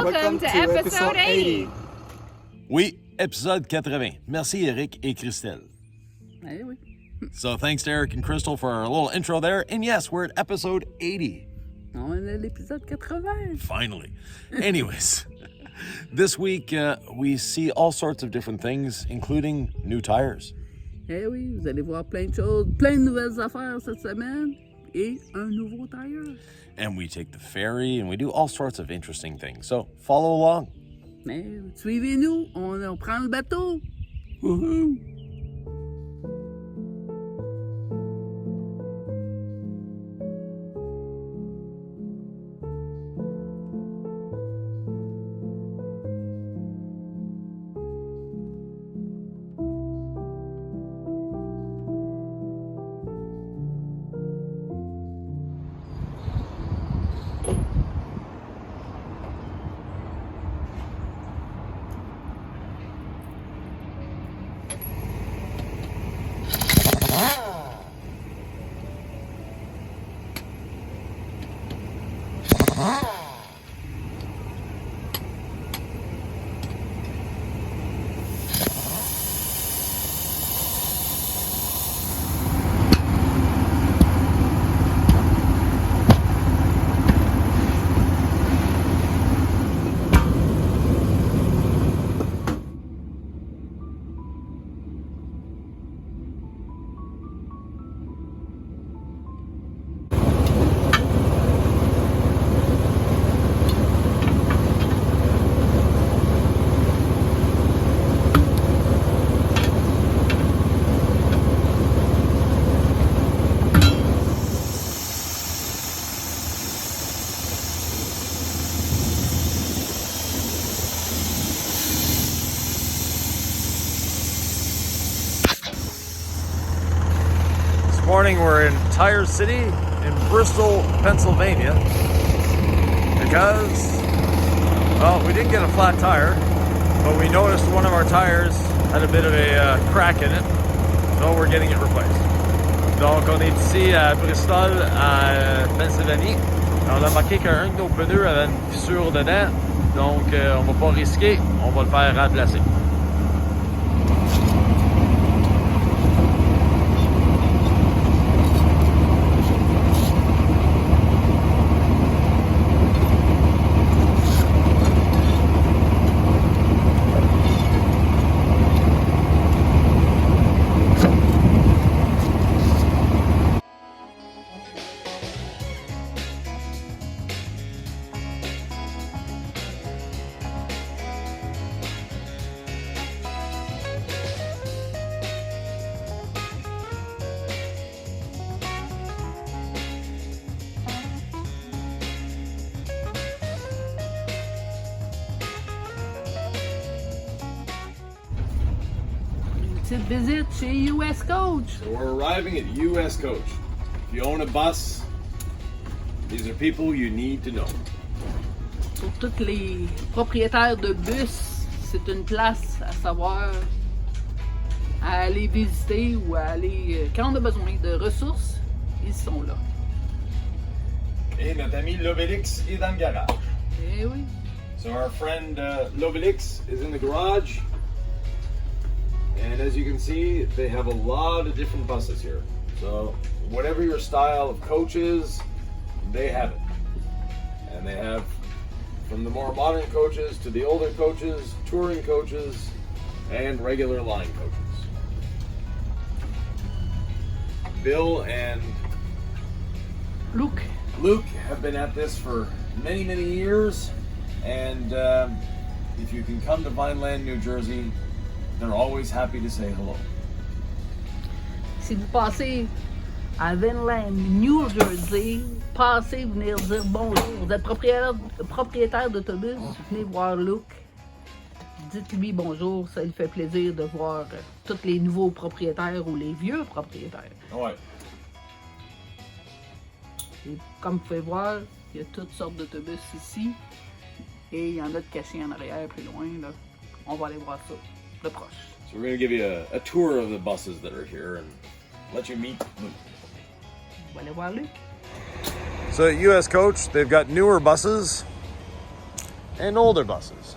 Welcome to episode 80. Oui, épisode 80. Merci Eric et Christelle. Eh oui. So thanks to Eric and Crystal for our little intro there. And yes, we're at episode 80. On est à l'épisode 80. Finally. Anyways, this week we see all sorts of different things, including new tires. Eh oui, vous allez voir plein de choses, plein de nouvelles affaires cette semaine et un nouveau tire. And we take the ferry and we do all sorts of interesting things. So follow along. Mais suivez-nous, on prend le bateau. Woohoo! This morning we're in Tire City in Bristol, Pennsylvania, because, well, we didn't get a flat tire, but we noticed one of our tires had a bit of a crack in it, so we're getting it replaced. Donc on est ici à Bristol, à Pennsylvanie. On a remarqué qu'un de nos pneus avait une fissure dedans, donc on va pas risquer, on va le faire remplacer. Petite visite chez US Coach. So we're arriving at US Coach. If you own a bus, these are people you need to know. Pour tous les propriétaires de bus, c'est une place à savoir à aller visiter ou à aller quand on a besoin de ressources, ils sont là. Et notre ami Lobelix est dans le garage. Eh oui. So our friend Lobelix is in the garage. And as you can see, they have a lot of different buses here. So whatever your style of coach is, they have it. And they have from the more modern coaches to the older coaches, touring coaches, and regular line coaches. Bill and Luke have been at this for many, many years. And if you can come to Vineland, New Jersey, they're always happy to say hello. Si vous passez à Vineland, New Jersey, passez, venez dire bonjour. Vous êtes propriétaire d'autobus, venez voir Luke. Dites-lui bonjour, ça lui fait plaisir de voir tous les nouveaux propriétaires ou les vieux propriétaires. Ouais. Et comme vous pouvez voir, il y a toutes sortes d'autobus ici. Et il y en a de cachés en arrière, plus loin. Là. On va aller voir ça. So we're going to give you a tour of the buses that are here and let you meet Luke. On va aller voir Luke. So at US Coach, they've got newer buses and older buses.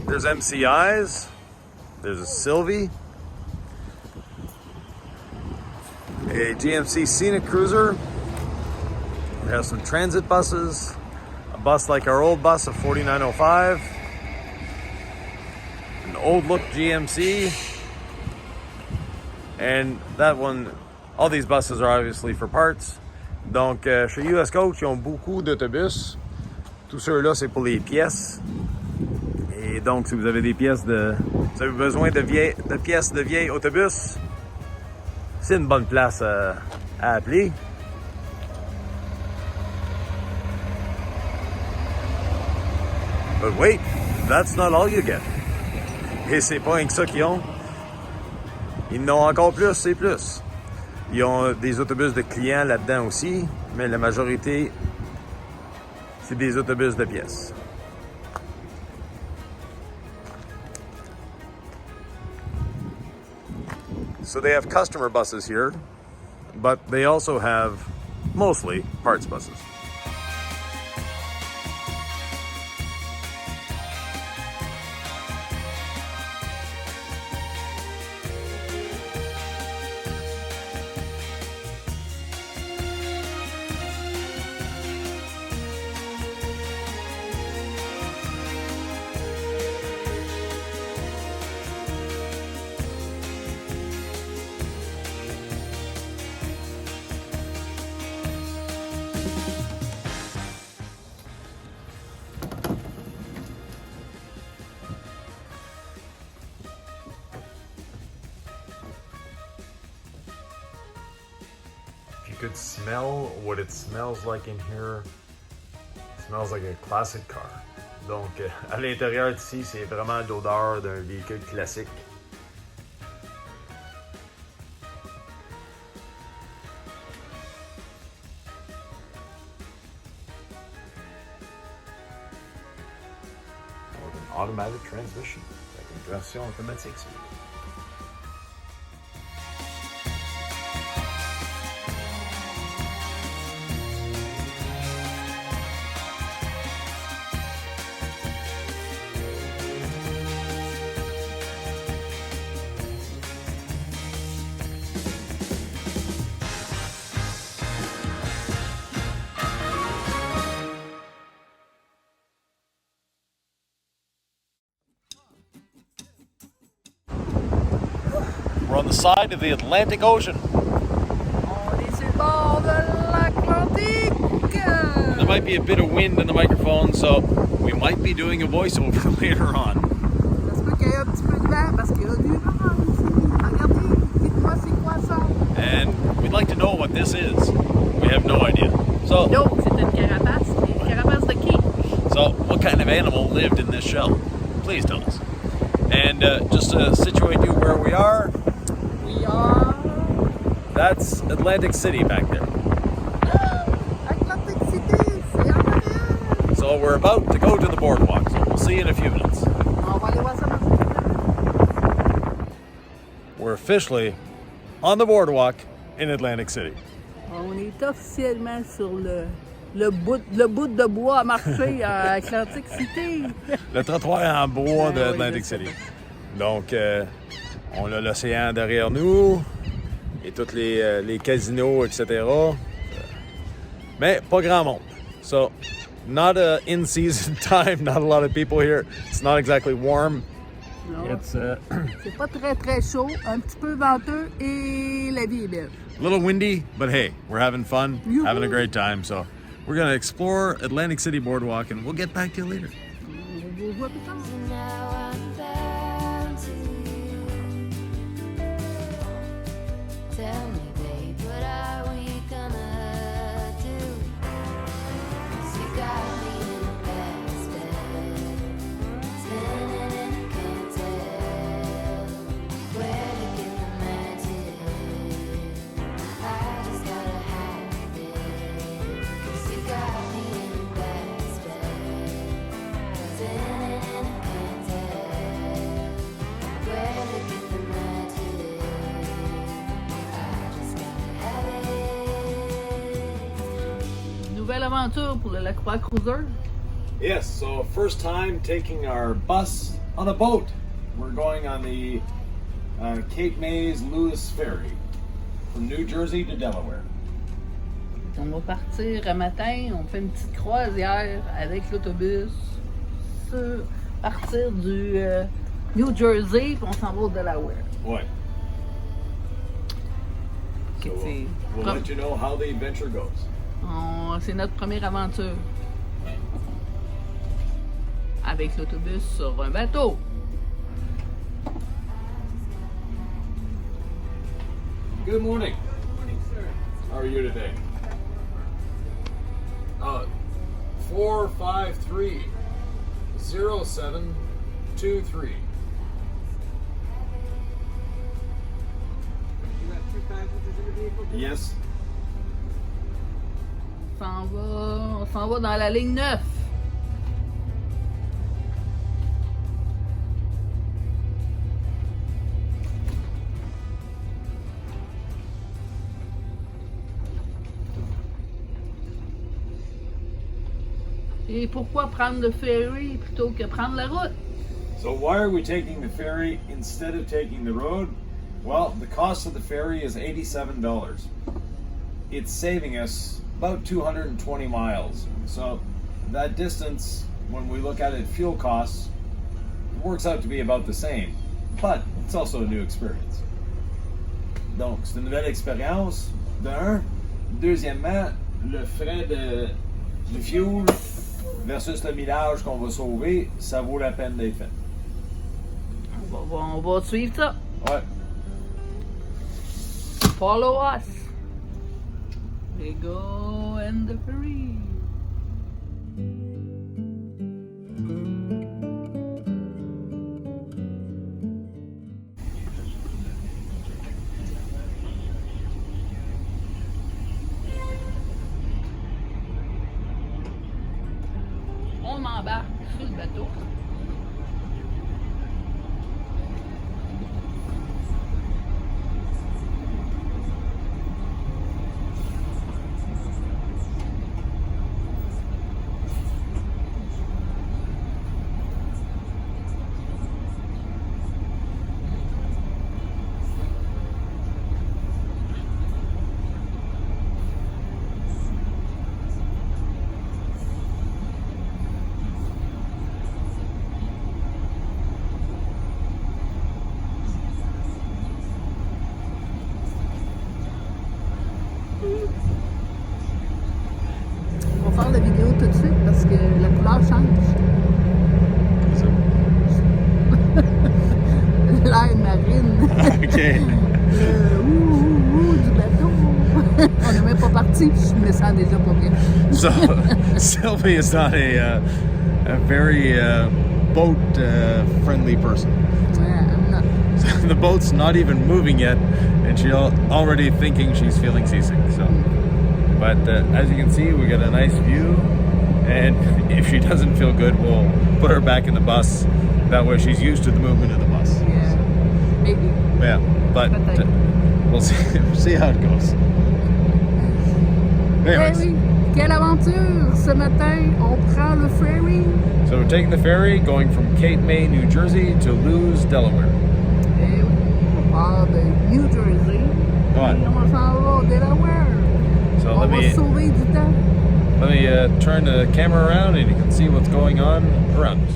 There's MCIs, there's a Sylvie, a GMC Scenic Cruiser. We have some transit buses, a bus like our old bus, a 4905, an old look GMC, and that one, all these buses are obviously for parts. Donc, chez US Coach, ils ont beaucoup d'autobus. Tous ceux-là, c'est pour les pièces. Et donc, si vous avez des pièces vous avez besoin de pièces de vieilles autobus, c'est une bonne place à appeler. But wait, that's not all you get. Et c'est pas rien que ça qu'ils ont. Ils en ont encore plus, c'est plus. Ils ont des autobus de clients là-dedans aussi, mais la majorité, c'est des autobus de pièces. So they have customer buses here, but they also have mostly parts buses. Could smell what it smells like in here. It smells like a classic car. Donc, à l'intérieur d'ici, c'est vraiment l'odeur d'un véhicule classique. With an automatic transmission, avec une transmission automatique. We're on the side of the Atlantic Ocean. On est sur le bord de l'Atlantique. There might be a bit of wind in the microphone, so we might be doing a voiceover later on. Ça se peut qu'il y ait un petit peu de vent parce qu'il y a du vent ici. Regardez, dites-moi c'est quoi ça? And we'd like to know what this is. We have no idea. So, No, c'est une carapace. Une carapace de qui? So, what kind of animal lived in this shell? Please tell us. And just to situate you where we are, that's Atlantic City back there. Atlantic City, c'est en arrière. So we're about to go to the boardwalk, so we'll see you in a few minutes. On va aller voir ça dans We're officially on the boardwalk in Atlantic City. On est officiellement sur le bout de bois à marcher à Atlantic City. Le trottoir en bois de Atlantic City. Donc, on a l'océan derrière nous et tous les casinos, etc. Mais pas grand monde. So, not a in-season time, not a lot of people here. It's not exactly warm. Non, It's c'est pas très très chaud, un petit peu venteux et la vie est belle. a little windy, but hey, we're having fun, having a great time. So, we're going to explore Atlantic City Boardwalk and we'll get back to you later. On vous voit plus tard. Now I'm bound to you. Tell me, babe, what are we gonna do? 'Cause you got me in a bad spell, spinning and I can't tell where to get the magic. I just gotta have it. 'Cause you got me in a bad spell, spinning and I can't tell where to get the magic. I just gotta have it. Nouvelle aventure pour le Lacroix Cruiser. Yes, so first time taking our bus on a boat. We're going on the Cape May's Lewis Ferry from New Jersey to Delaware. On va partir un matin, on fait une petite croisière avec l'autobus sur partir du New Jersey, puis on s'en va au Delaware. Ouais. So we'll let you know how the adventure goes. C'est notre première aventure avec l'autobus sur un bateau. Good morning. Morning, sir. How are you today? 453-0723. Yes. On s'en va dans la ligne 9. Et pourquoi prendre le ferry plutôt que prendre la route? So why are we taking the ferry instead of taking the road? Well, the cost of the ferry is $87. It's saving us about 220 miles. So that distance, when we look at it, fuel costs, works out to be about the same. But it's also a new experience. Donc, c'est une nouvelle expérience, d'un. Deuxièmement, le frais de fuel versus le millage qu'on va sauver, ça vaut la peine d'être fait. On va suivre ça. Ouais. Follow us. We go in the ferry. On m'embarque sur le bateau. On va faire la vidéo tout de suite parce que la couleur change. L'air marine. OK. Du bateau. On n'est même pas parti, puis je me sens déjà pas bien. So Sylvie is not a very boat friendly person. Yeah, I'm not. The boat's not even moving yet, and she's already thinking she's feeling seasick. So, but as you can see, we got a nice view, and if she doesn't feel good, we'll put her back in the bus. That way, she's used to the movement of the bus. Yeah, maybe. Yeah, but we'll see how it goes. Anyways, Ferry, quelle aventure! Ce matin, on prend le ferry. so we're taking the ferry going from Cape May, New Jersey to Lewes, Delaware. Et oui, on part de New Jersey. Ouais. Et on s'en va au Delaware. So On va sauver du temps. let me turn the camera around and you can see what's going on around us.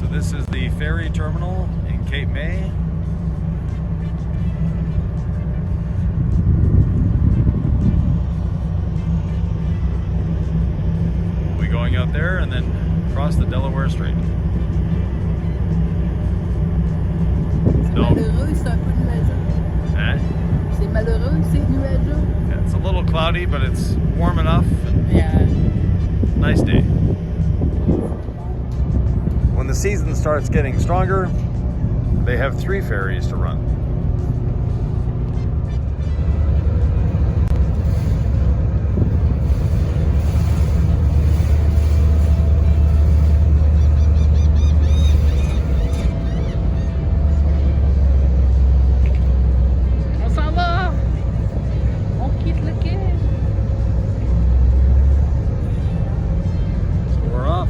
So this is the ferry terminal in Cape May. We'll be going out there and then across the Delaware Strait. C'est malheureux, c'est un peu nuageux. Eh? C'est malheureux, c'est nuageux. Yeah, it's a little cloudy, but it's warm enough. Yeah. Nice day. When the season starts getting stronger, they have 3 ferries to run. On s'en va. On quitte le quai. So we're off.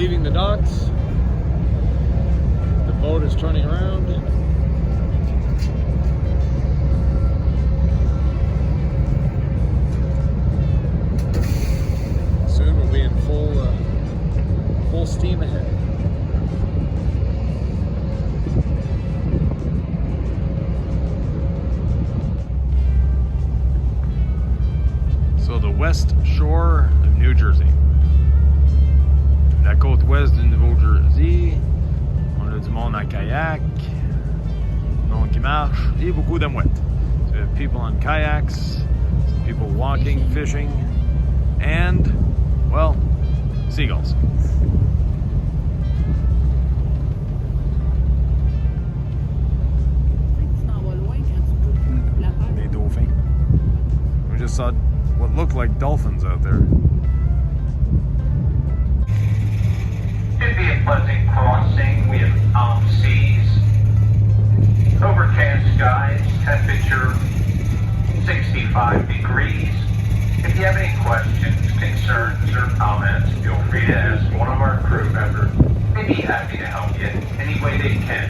leaving the docks. The boat is turning around. Soon we'll be in full steam ahead. So the west shore of New Jersey. La côte ouest du Nouveau-Jersey. On a du monde en kayak, du monde qui marche, et beaucoup de mouettes. So we have people on kayaks, some people walking, fishing, and, well, seagulls. Les dauphins. We just saw what looked like dolphins out there. Should be a pleasant crossing. We have calm seas, overcast skies, temperature 65 degrees. If you have any questions, concerns, or comments, feel free to ask one of our crew members. They'd be happy to help you any way they can.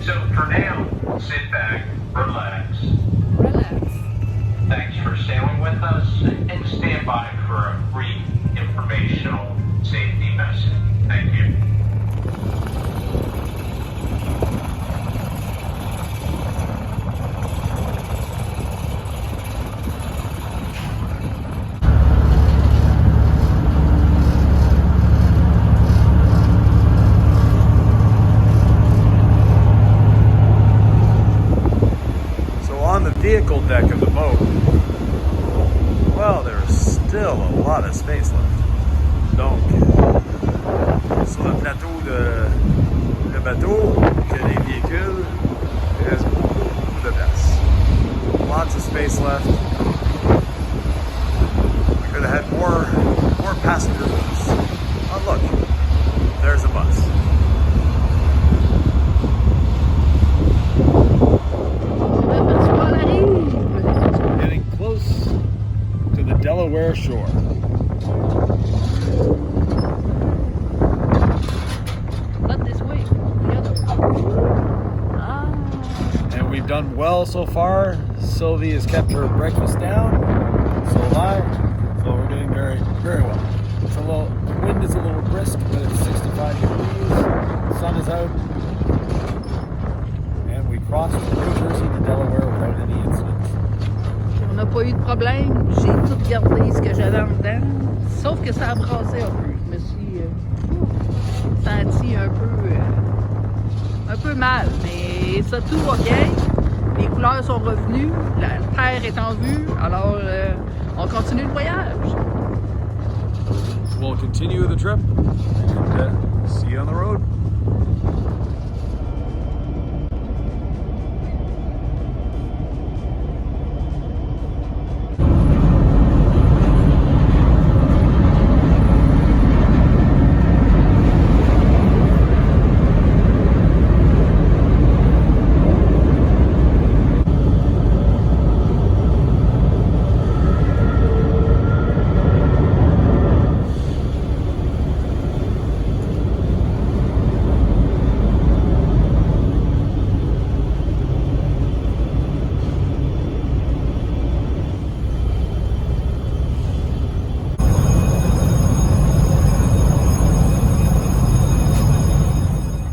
So for now, sit back, relax. Thanks for sailing with us, and stand by for a brief informational safety message. Thank you. So on the vehicle deck of the boat, well, there's still a lot of space left. Donc, sur le plateau de bateau que les véhicules, there's beaucoup de place. Lots of space left. We could have had more passengers. Oh look, there's a bus. Getting close to the Delaware shore. And we've done well so far. Sylvie has kept her breakfast down. So have I. So we're doing very, very well. The wind is a little brisk, but it's 65 degrees. The sun is out. And we crossed from New Jersey to Delaware without any incidents. On n'a pas eu de problème. J'ai tout gardé ce que j'avais en dedans. Sauf que ça a brassé un peu. Je me suis senti un peu mal. Mais ça, tout va bien. Les couleurs sont revenues. La terre est en vue. Alors, on continue le voyage. We'll continue the trip and see you on the road.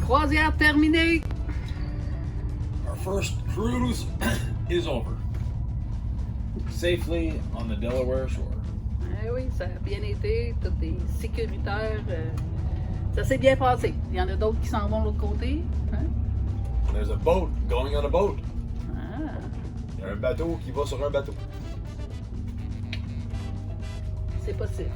Croisière terminée. Our first cruise is over. Safely on the Delaware shore. Eh oui, ça a bien été. Tout est sécuritaire. Ça s'est bien passé. Il y en a d'autres qui s'en vont de l'autre côté. Hein? There's a boat going on a boat. Ah. Il y a un bateau qui va sur un bateau. C'est possible.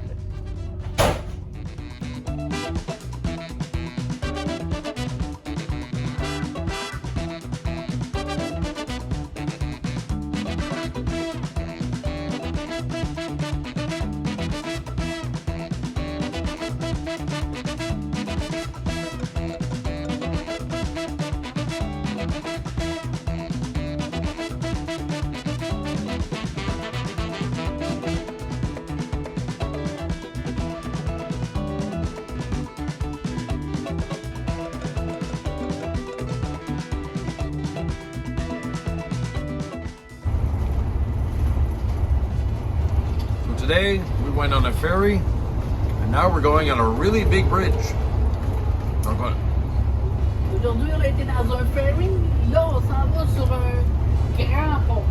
today we went on a ferry, and now we're going on a really big bridge. Donc, Aujourd'hui, on a été dans un ferry. Là, on s'en va sur un grand pont.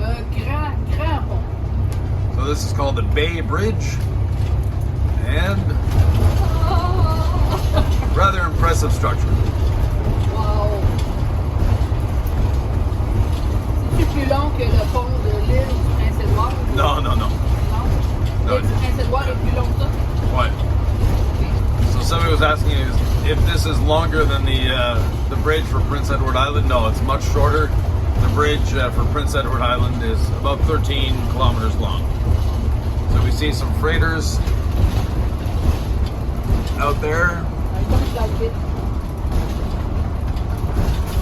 Un grand pont. so this is called the Bay Bridge, and rather impressive structure. Wow! C'est plus long que le pont de l'île du Prince-Édouard? No. Non? L'île du Prince-Édouard est plus long que ça? What? So somebody was asking if this is longer than the bridge for Prince Edward Island. No, it's much shorter. The bridge for Prince Edward Island is about 13 kilometers long. So we see some freighters out there.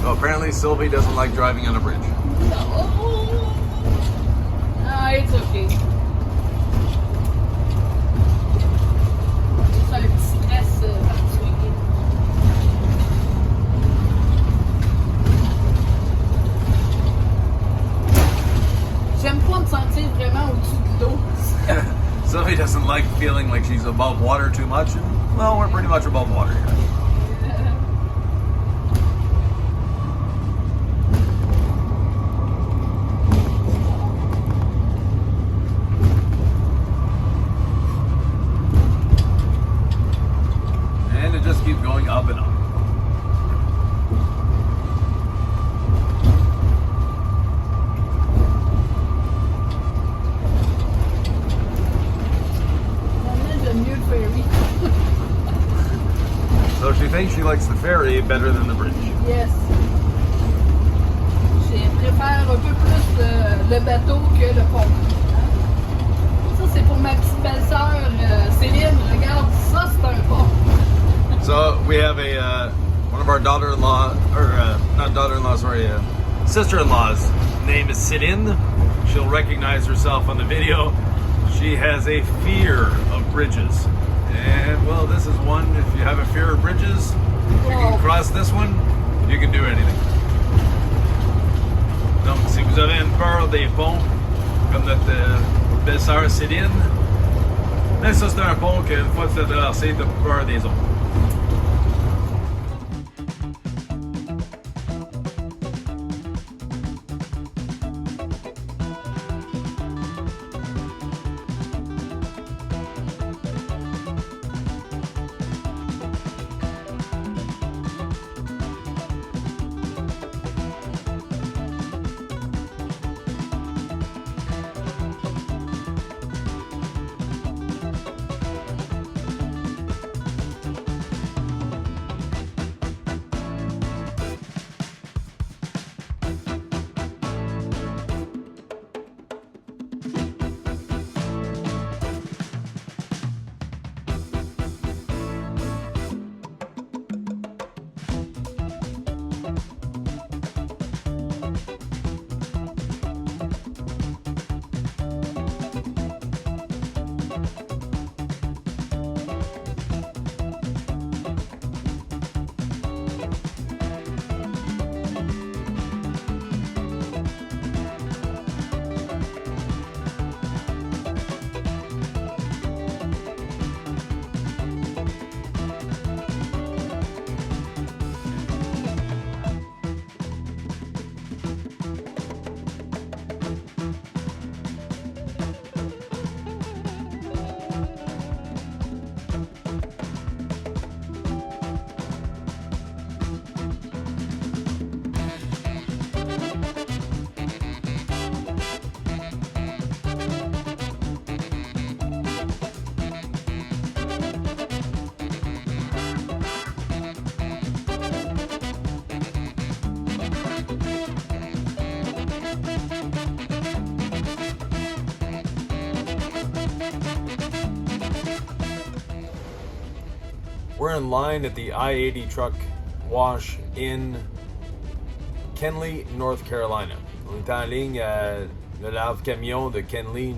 Oh, apparently Sylvie doesn't like driving on a bridge. No. Ah, it's okay. C'est un petit stress particulier. J'aime pas me sentir vraiment au-dessus de l'eau. Sylvie doesn't like feeling like she's above water too much. Well, we're pretty much above water here. And it just keeps going up and up. J'aime mieux le ferry. So she thinks she likes the ferry better than the bridge. Yes. Je préfère un peu plus le bateau que le pont. Hein? Ça, c'est pour ma petite belle-sœur Céline. Regarde, ça, c'est un pont. So we have one of our daughter-in-law, or not daughter-in-law, sorry, sister-in-law's name is Céline. She'll recognize herself on the video. She has a fear of bridges. And well, this is one. If you have a fear of bridges, you can cross this one, you can do anything. Donc, si vous avez une peur des ponts, comme notre belle-sœur Céline, mais ça c'est un pont qu'une fois que tu as traversé, tu as peur des autres. We're in line at the I-80 truck wash in Kenly, North Carolina. On est en ligne à le lave-camion de Kenly,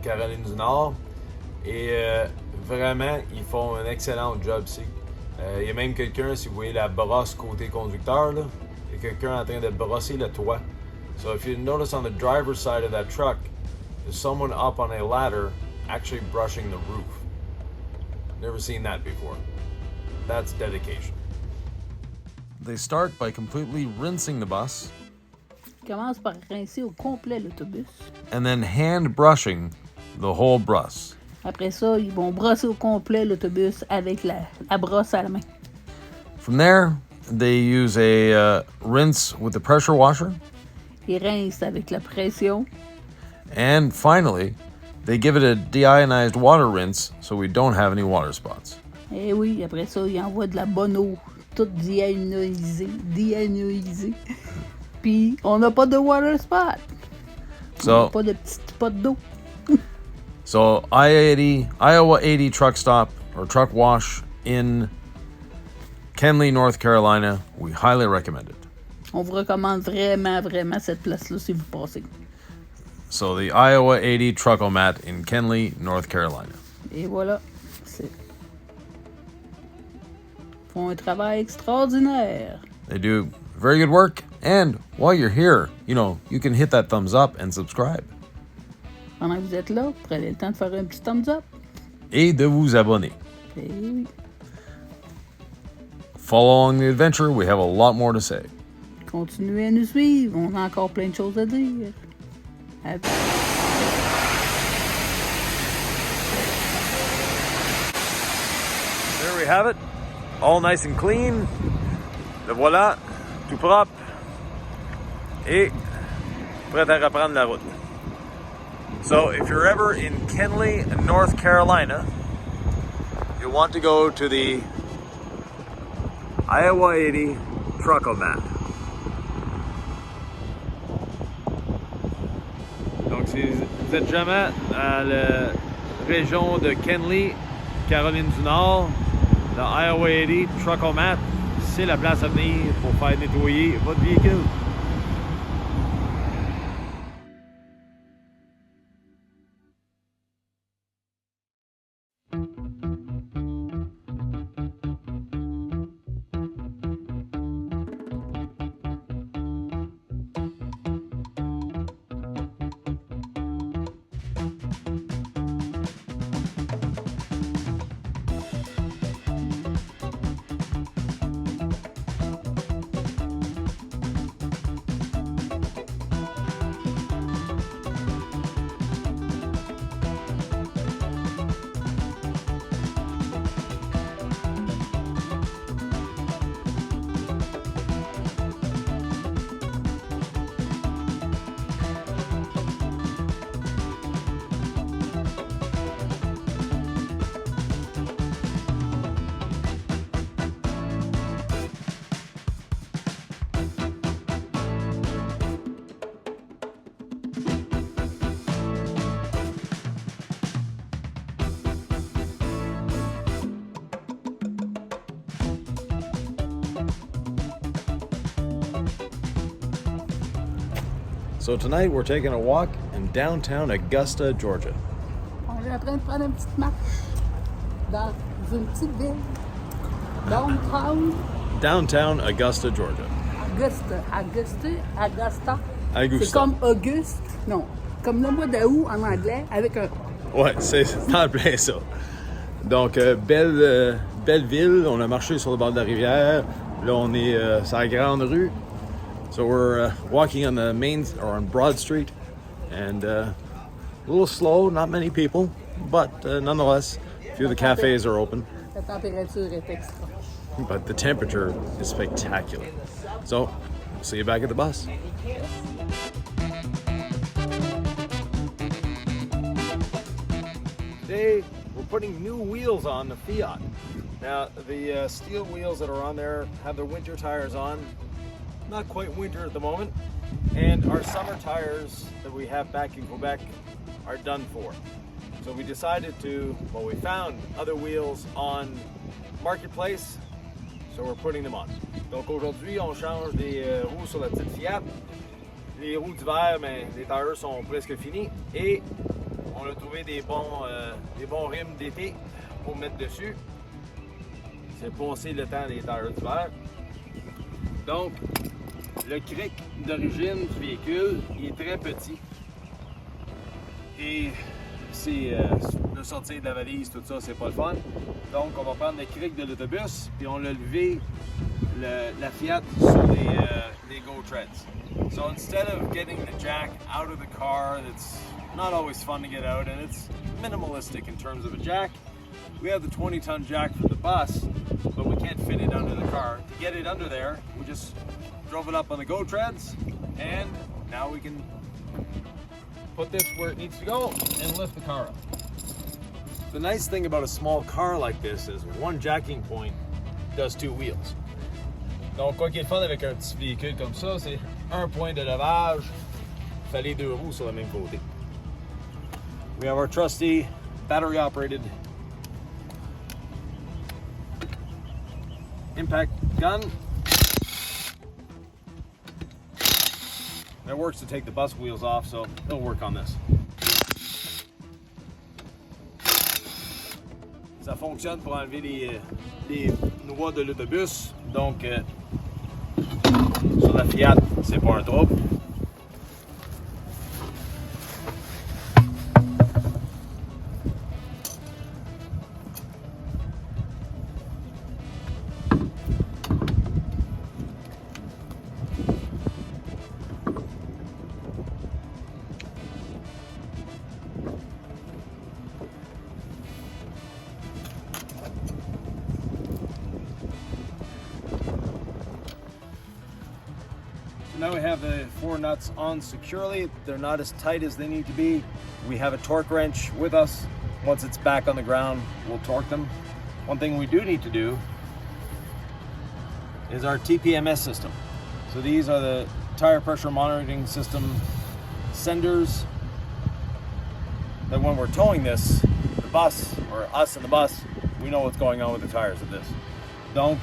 Caroline du Nord. Et vraiment, ils font un excellent job ici. Il y a même quelqu'un, si vous voyez la brosse côté conducteur, là, il y a quelqu'un en train de brosser le toit. So if you notice on the driver's side of that truck, is someone up on a ladder actually brushing the roof. Never seen that before. That's dedication. They start by completely rinsing the bus. Ils commencent par rincer au complet l'autobus. And then hand brushing the whole bus. Après ça, ils vont brosser au complet l'autobus avec la brosse à la main. From there, they use a rinse with the pressure washer. Ils rincent avec la pression. And finally, they give it a deionized water rinse so we don't have any water spots. Et oui, après ça, ils envoient de la bonne eau, toute déionisée. Puis, on n'a pas de water spot. On n'a pas de petit spot d'eau. So Iowa 80 truck stop or truck wash in Kenly, North Carolina. We highly recommend it. On vous recommande vraiment cette place-là si vous passez. So the Iowa 80 Truckomat in Kenly, North Carolina. Et voilà. Ils font un travail extraordinaire. They do very good work. And while you're here, you can hit that thumbs up and subscribe. Pendant que vous êtes là, prenez le temps de faire un petit thumbs up. Et de vous abonner. Et oui. Follow along the adventure. We have a lot more to say. Continuez à nous suivre. On a encore plein de choses à dire. There we have it. All nice and clean. Le voilà. Tout propre. Et prêt à reprendre la route. So if you're ever in Kenly, North Carolina, you want to go to the Iowa 80 Truckomat. Donc si vous êtes jamais à la région de Kenly, Caroline du Nord, le Iowa 80 Truckomat, c'est la place à venir pour faire nettoyer votre véhicule. So tonight we're taking a walk in downtown Augusta, Georgia. On est en train de prendre une petite marche dans une petite ville. Downtown Augusta, Georgia. Augusta. Augusta. C'est comme Auguste. Non, comme le mois d'août en anglais avec un. Ouais, c'est en plein ça. Donc, belle ville. On a marché sur le bord de la rivière. Là, on est sur la grande rue. So we're walking on the on Broad Street, and a little slow, not many people, but nonetheless, a few of the cafes are open. La température est extra. But the temperature is spectacular. So, see you back at the bus. Today, we're putting new wheels on the Fiat. Now, the steel wheels that are on there have their winter tires on. Not quite winter at the moment, and our summer tires that we have back in Quebec are done for. So we decided we found other wheels on Marketplace, so we're putting them on. Donc aujourd'hui, on change des roues sur la petite Fiat. Les roues d'hiver, mais les tires sont presque finis, et on a trouvé des bons rimes d'été pour mettre dessus. C'est passé le temps des tires d'hiver. Donc, le cric d'origine du véhicule, il est très petit. Et c'est de sortir de la valise, tout ça, c'est pas le fun. Donc, on va prendre les criques de l'autobus, puis on l'a levé la Fiat sur les Go Treads. So instead of getting the jack out of the car, that's not always fun to get out, and it's minimalistic in terms of a jack. We have the 20-ton jack for the bus, but we can't fit it under the car. To get it under there, we just drove it up on the Go Treads, and now we can put this where it needs to go and lift the car up. The nice thing about a small car like this is one jacking point does two wheels. Donc, quoi qu'il est le fun avec un petit véhicule comme ça, c'est un point de levage, fallait deux roues sur le même côté. We have our trusty battery operated impact gun. That works to take the bus wheels off, so it'll work on this. Ça fonctionne pour enlever les noix de l'autobus, donc sur la Fiat, c'est pas un trouble. Now we have the four nuts on securely. They're not as tight as they need to be. We have a torque wrench with us. Once it's back on the ground, we'll torque them. One thing we do need to do is our TPMS system. So these are the tire pressure monitoring system senders that when we're towing this, the bus, or us and the bus, we know what's going on with the tires of this. Donc,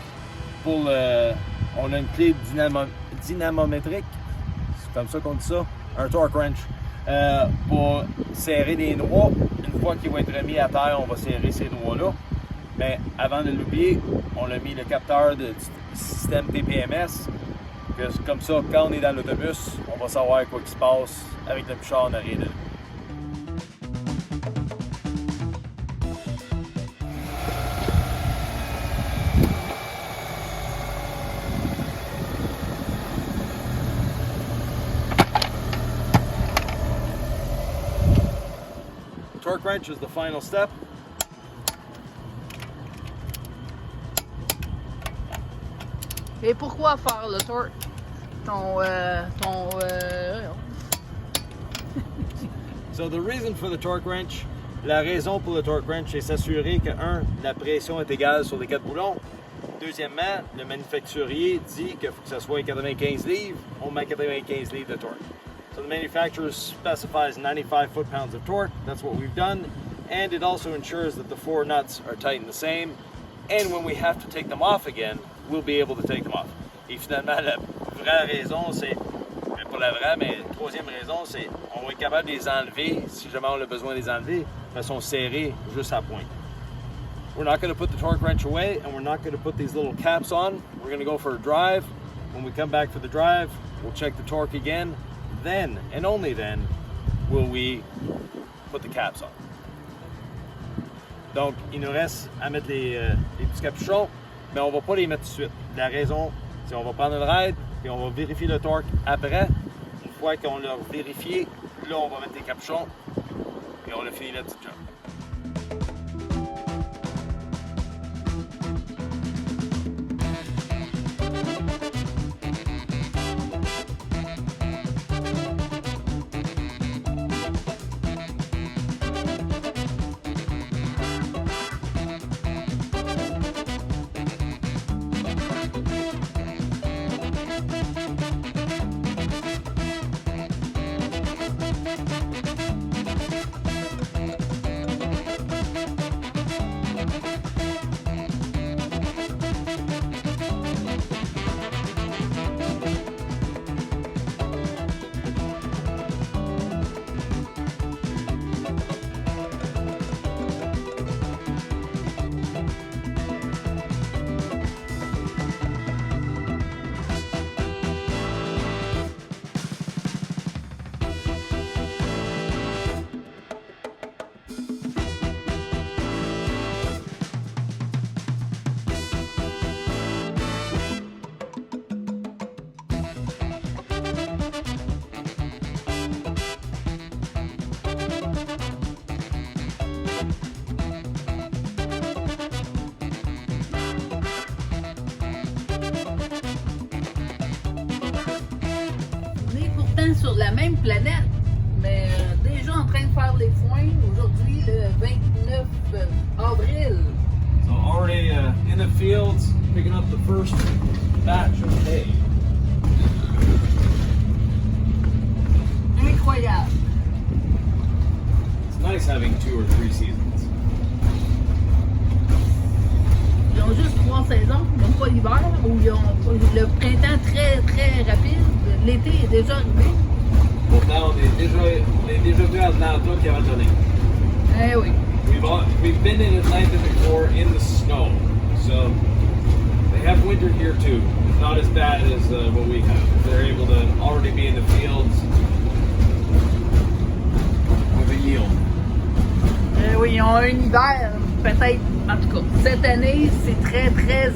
on a une clé dynamométrique, c'est comme ça qu'on dit ça, un torque wrench, pour serrer les noix. Une fois qu'il va être remis à terre, on va serrer ces noix-là. Mais avant de l'oublier, on a mis le capteur du système TPMS. Comme ça, quand on est dans l'autobus, on va savoir quoi qui se passe avec le pichard en arrière de nous. Torque wrench is the final step. Et pourquoi faire le torque? So the reason for the torque wrench, la raison pour le torque wrench, c'est s'assurer que, un, la pression est égale sur les 4 boulons. Deuxièmement, le manufacturier dit qu'il faut que ça soit 95 livres, on met 95 livres de torque. So the manufacturer specifies 95 foot-pounds of torque. That's what we've done. And it also ensures that the four nuts are tightened the same. And when we have to take them off again, we'll be able to take them off. Et finalement, la vraie raison, c'est, pas la vraie, mais la troisième raison, c'est on va être capable de les enlever, si jamais on a besoin de les enlever, de façon serrée, juste à pointe. We're not going to put the torque wrench away, and we're not going to put these little caps on. We're going to go for a drive. When we come back for the drive, we'll check the torque again. Then, and only then, will we put the caps on. Donc, il nous reste à mettre les petits capuchons, mais on ne va pas les mettre tout de suite. La raison, c'est qu'on va prendre une ride, puis on va vérifier le torque après. Une fois qu'on l'a vérifié, là, on va mettre les capuchons, et on a fini la petite job. exactement sur la même planète, mais déjà en train de faire les foins aujourd'hui, le 29 avril. So already in the fields, picking up the first batch of hay. Incroyable. It's nice having 2 or 3 seasons. Ils ont juste 3 saisons, ils n'ont pas l'hiver, ou ils ont le printemps très très rapide. L'été est déjà arrivé. Pourtant, on est déjà venu à Atlanta qui avait donné. Eh oui. We've been in Atlanta before in the snow, so they have winter here too. It's not as bad as what we have. They're able to already be in the fields with a yield. Eh oui, ils ont un hiver, peut-être, en tout cas, cette année, c'est très très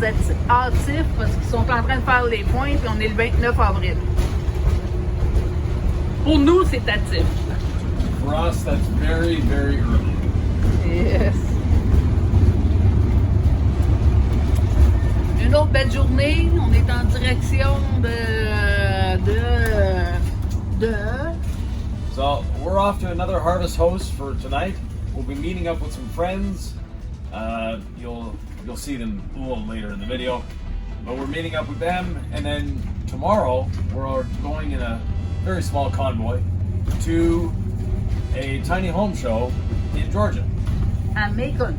hâtif parce qu'ils sont en train de faire les points, puis on est le 29 avril. Pour nous, c'est hâtif. For us, that's very, very early. Yes. Une autre belle journée. On est en direction So we're off to another harvest host for tonight. We'll be meeting up with some friends. You'll see them a little later in the video. But we're meeting up with them, and then tomorrow we're going in a very small convoy to a tiny home show in Georgia. à Macon.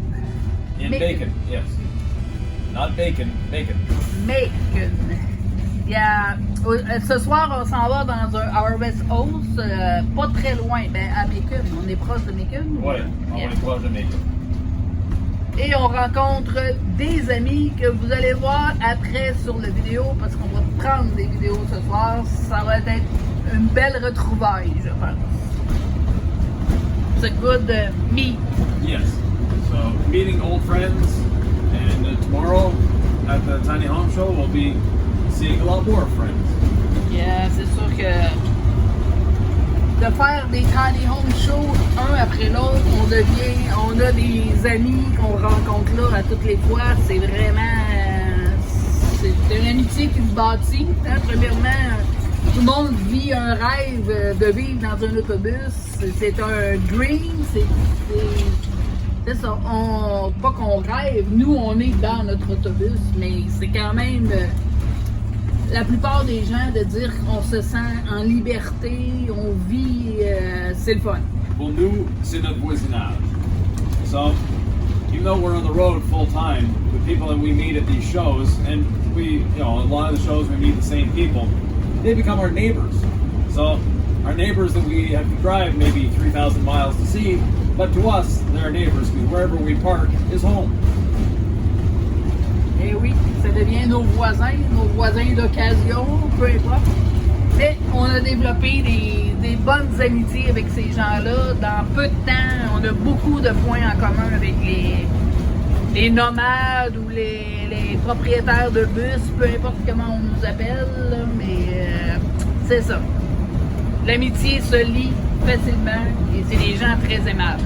In Macon, yes. Not bacon, Macon. Macon. Il y a, ce soir, on s'en va dans un Harvest House, pas très loin, ben à Macon. On est proche de Macon. Ouais, on est proche de Macon. Et on rencontre des amis que vous allez voir après sur la vidéo, parce qu'on va prendre des vidéos ce soir. Ça va être une belle retrouvaille, je pense. It's a good meet. Yes. So meeting old friends, and tomorrow at the tiny home show we'll be seeing a lot more friends. Yeah, c'est sûr que de faire des tiny home shows un après l'autre, on a des amis qu'on rencontre là à toutes les fois. C'est vraiment, c'est une amitié qui se bâtit. Hein? Premièrement, tout le monde vit un rêve de vivre dans un autobus. C'est un dream. C'est ça. Pas qu'on rêve. Nous, on est dans notre autobus, mais c'est quand même la plupart des gens de dire qu'on se sent en liberté, on vit, c'est le fun. Pour nous, c'est notre voisinage. So, even though we're on the road full time, the people that we meet at these shows, and we, a lot of the shows we meet the same people, they become our neighbors. So, our neighbors that we have to drive maybe 3,000 miles to see, but to us, they're our neighbors because wherever we park is home. Eh oui, ça devient nos voisins d'occasion, peu importe. Mais on a développé des bonnes amitiés avec ces gens-là dans peu de temps. On a beaucoup de points en commun avec les nomades ou les propriétaires de bus, peu importe comment on nous appelle, là, mais c'est ça. L'amitié se lie facilement et c'est des gens très aimables.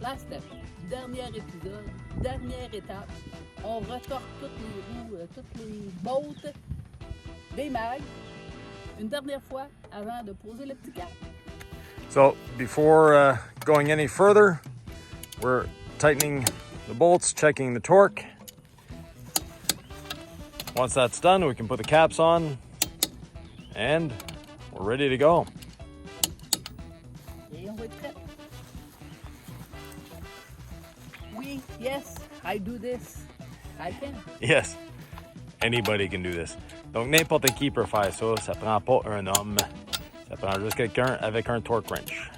Last step, dernier épisode, dernière étape. On retorque toutes les roues, toutes les bottes des mags une dernière fois avant de poser le petit cap. So before going any further, we're tightening the bolts, checking the torque. Once that's done, we can put the caps on and we're ready to go. Et on va être prêt. Oui, yes, I do this. I can. Yes. Anybody can do this. Donc n'importe qui peut faire ça. Ça prend pas un homme. Ça prend juste quelqu'un avec un torque wrench.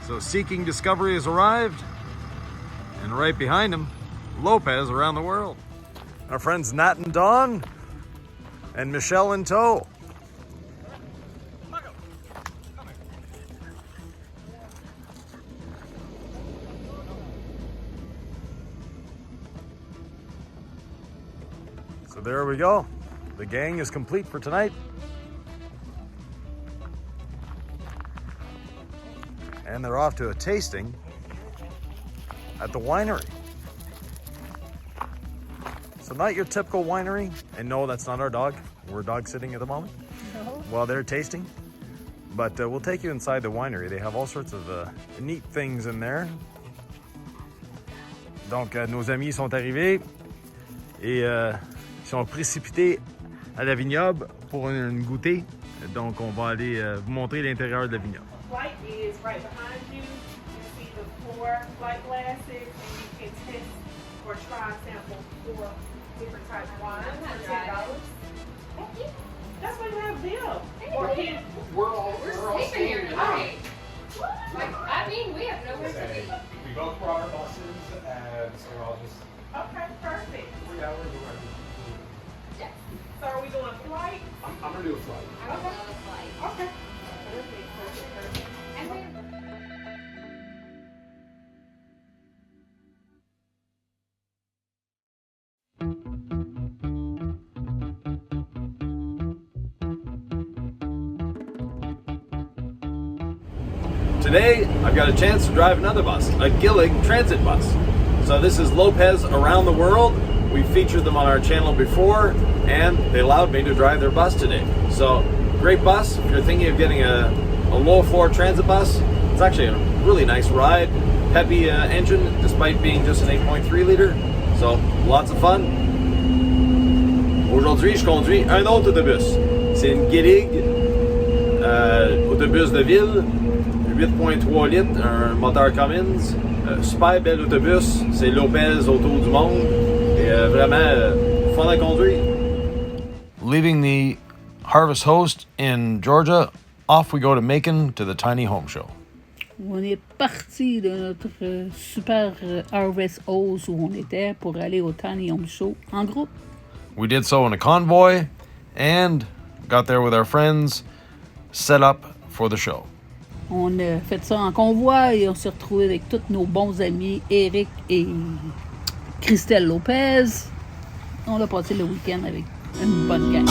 So Seeking Discovery has arrived, and right behind him, Lopez around the world. Our friends Nat and Dawn, and Michelle in tow. So there we go. The gang is complete for tonight. And they're off to a tasting at the winery. So not your typical winery. And no, that's not our dog. We're dog sitting at the moment while they're tasting. But we'll take you inside the winery. They have all sorts of neat things in there. Donc nos amis sont arrivés et sont précipités à la vignoble pour une goûter. Donc on va aller vous montrer l'intérieur de la vignoble. Flight is right behind you. You see the 4 flight glasses, and you can test or try sample 4 different types of wines for $10. That's why you have them. Or can We're sleeping here tonight. Like, I mean, we have nowhere to be. We both brought our buses, and so I'll just okay, perfect. 3 hours away. Yes. So are we doing flight? I'm gonna do a flight. I would love a flight. Okay. Perfect. And we're Today, I've got a chance to drive another bus, a Gillig transit bus. So this is Lopez Around the World. We've featured them on our channel before, and they allowed me to drive their bus today. So, great bus. If you're thinking of getting a low-floor transit bus, it's actually a really nice ride. Peppy engine, despite being just an 8.3 liter. So, lots of fun. Aujourd'hui, je conduis un autre autobus. C'est une Gillig autobus de ville. 8.3 litres, un moteur Cummins, super bel autobus, c'est Lopez autour du monde, et vraiment fun à conduire. Leaving the Harvest Host in Georgia, off we go to Macon to the Tiny Home Show. On est parti de notre super Harvest Host où on était pour aller au Tiny Home Show en groupe. We did so in a convoy and got there with our friends, set up for the show. On a fait ça en convoi et on s'est retrouvés avec tous nos bons amis Eric et Christelle Lopez. On a passé le week-end avec une bonne gang.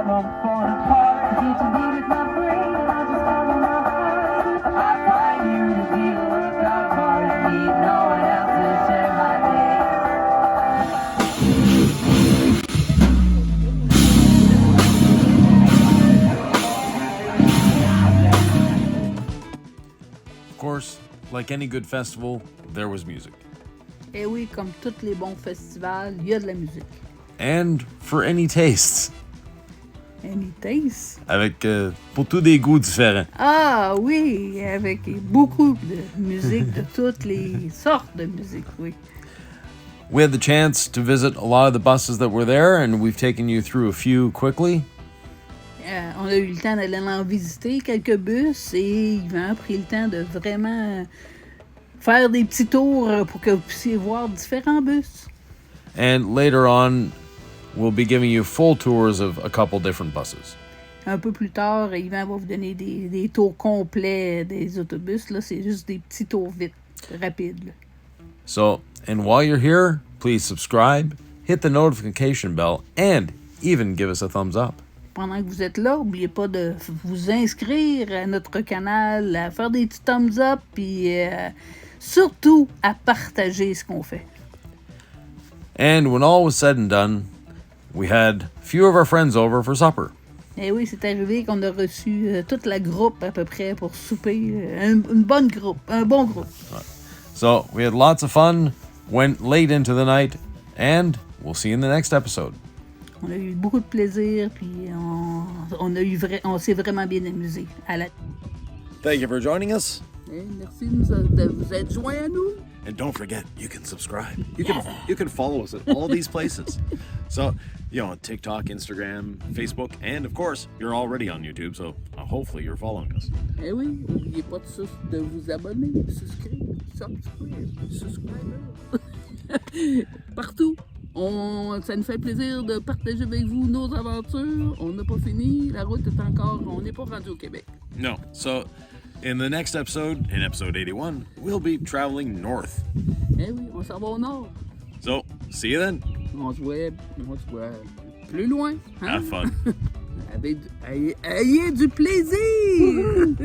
I'm falling apart. Can't you be with my brain? I just follow my heart. I find you to be a workout hard. Need no one else to share my day. Of course, like any good festival, there was music. Eh oui, comme tous les bons festivals, il y a de la musique. And for any tastes. Any taste? Avec pour tous des goûts différents. Ah oui, avec beaucoup de musique, de toutes les sortes de musique, oui. We had the chance to visit a lot of the buses that were there, and we've taken you through a few quickly. On a eu le temps d'aller en visiter quelques bus et Yvan a pris le temps de vraiment faire des petits tours pour que vous puissiez voir différents bus. And later on, we'll be giving you full tours of a couple different buses. Un peu plus tard, Yvan va vous donner des tours complets des autobus. Là, c'est juste des petits tours vite, rapides. Là. So, and while you're here, please subscribe, hit the notification bell, and even give us a thumbs up. Pendant que vous êtes là, n'oubliez pas de vous inscrire à notre canal, à faire des petits thumbs up, puis surtout à partager ce qu'on fait. And when all was said and done, we had a few of our friends over for supper. Eh oui, c'est arrivé qu'on a reçu toute la groupe à peu près pour souper. Un bon groupe. So we had lots of fun, went late into the night, and we'll see you in the next episode. On a eu beaucoup de plaisir, puis on s'est vraiment bien amusé. Thank you for joining us. Merci de vous être joints à nous. And don't forget, you can subscribe. You can follow us at all these places. So, on TikTok, Instagram, Facebook, and of course, you're already on YouTube, so hopefully you're following us. Eh oui, n'oubliez pas de vous abonner, subscribe. Partout. Ça nous fait plaisir de partager avec vous nos aventures. On n'a pas fini, la route est encore, on n'est pas rendu au Québec. No, so in the next episode, in episode 81, we'll be traveling north. Eh oui, on s'en va au nord. So, see you then. On se voit plus loin. Hein? Have fun. Ayez du plaisir!